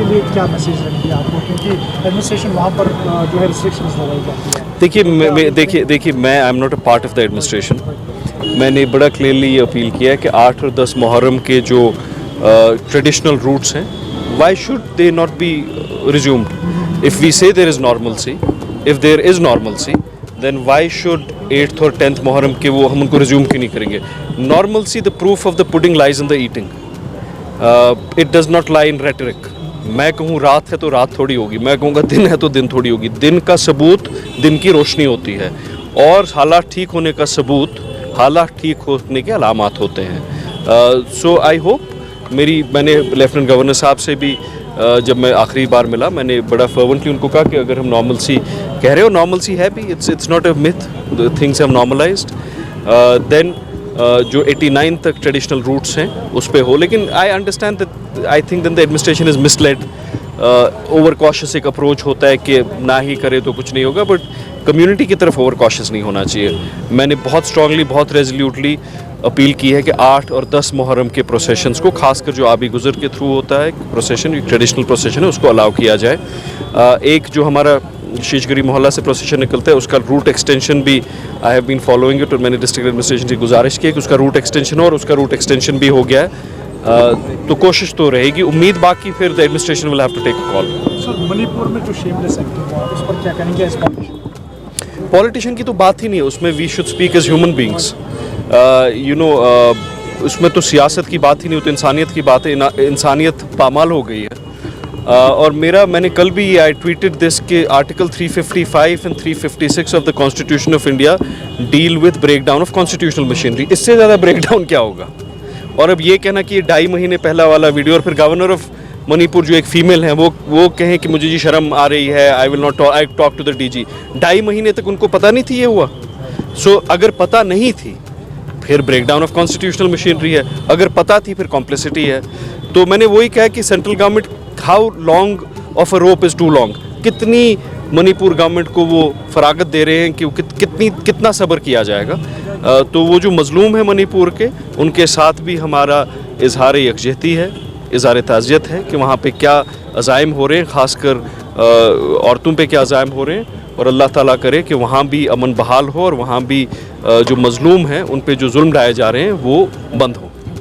के लिए क्या मैसेज रहेंगे आपको, क्योंकि एडमिनिस्ट्रेशन वहाँ पर जो है रिस्ट्रिक्शंस लगाई जाती है? देखिए मैं I am not a part of the administration. मैंने बड़ा क्लियरली ये अपील किया है कि 8 और 10 मुहर्रम के जो ट्रेडिशनल रूट्स हैं, why should they not be resumed? If we say there is normalcy, if there is normalcy, then why should 8th और 10th मुहर्रम के वो हम उनको रिज्यूम क्यों नहीं करेंगे? Normalcy, the proof of the pudding lies in the eating, it does not lie in rhetoric. मैं कहूँ रात है तो रात थोड़ी होगी, मैं कहूँगा दिन है तो दिन थोड़ी होगी। दिन का सबूत दिन की रोशनी होती है, और हालात ठीक होने का सबूत हालात ठीक होने के अलामात होते हैं। सो आई होप, मैंने लेफ्टिनेंट गवर्नर साहब से भी जब मैं आखिरी बार मिला, मैंने बड़ा फर्वेंटली उनको कहा कि अगर हम नॉर्मलसी कह रहे हो, नॉर्मलसी है भी, it's not a myth, the things have normalised. Then जो 89 तक ट्रेडिशनल रूट्स हैं उस पे हो, लेकिन I understand that, I think that the administration is misled. Over cautious एक अप्रोच होता है कि ना ही करे तो कुछ नहीं होगा, बट कम्युनिटी की तरफ ओवर कॉशियस नहीं होना चाहिए। मैंने बहुत स्ट्रांगली, बहुत रेजोल्यूटली अपील की है कि 8 और 10 मुहर्रम के प्रोसेशंस को, खासकर जो आबी गुजर के थ्रू होता है प्रोसेशन, ट्रेडिशनल प्रोसेशन है, उसको अलाउ किया जाए। एक जो हमारा शीशगरी मोहल्ला से प्रोसेशन निकलता है, उसका रूट एक्सटेंशन भी I have been following it, और मैंने डिस्ट्रिक्ट एडमिनिस्ट्रेशन से गुजारिश की है कि उसका रूट एक्सटेंशन हो, और उसका रूट एक्सटेंशन भी हो गया है। तो कोशिश तो रहेगी, उम्मीद, बाकी फिर the administration will have to take a call. Sir, Manipur में जो शेमलेस एक्टिंग हुआ, उस पर क्या कहेंगे? इस पॉलिटिशियन की तो बात ही नहीं है उसमें, we should speak as human beings. उसमें तो सियासत की बात ही नहीं होती, इंसानियत की बात है। इंसानियत पामाल हो गई है। और मैंने कल भी आई ट्वीटेड दिस के article 355 and 356 of the Constitution of India deal with breakdown of constitutional machinery. इससे ज़्यादा ब्रेक डाउन क्या होगा? और अब ये कहना कि ये 2.5 महीने पहला वाला वीडियो, और फिर गवर्नर ऑफ मणिपुर जो एक फीमेल है वो कहें कि मुझे जी शर्म आ रही है, I will not I talk to the DG. 2.5 महीने तक उनको पता नहीं थी ये हुआ। सो अगर पता नहीं थी फिर breakdown of constitutional machinery है, अगर पता थी फिर कॉम्प्लिसिटी है। तो मैंने वही कहा कि central government, how long of a rope is too long? कितनी मणिपुर गवर्नमेंट को वो फरागत दे रहे हैं कि कितना सब्र किया जाएगा? तो वो जो मजलूम है मणिपुर के, उनके साथ भी हमारा इजहार यकजहती है, इजहार ताज़ियत है कि वहाँ पे क्या अज़ाइम हो रहे हैं, ख़ासकर औरतों पे क्या अज़ाइम हो रहे हैं, और अल्लाह ताला करे कि वहाँ भी अमन बहाल हो, और वहाँ भी जो मजलूम हैं उन पे जो जुल्म ढाए जा रहे हैं वो बंद हो।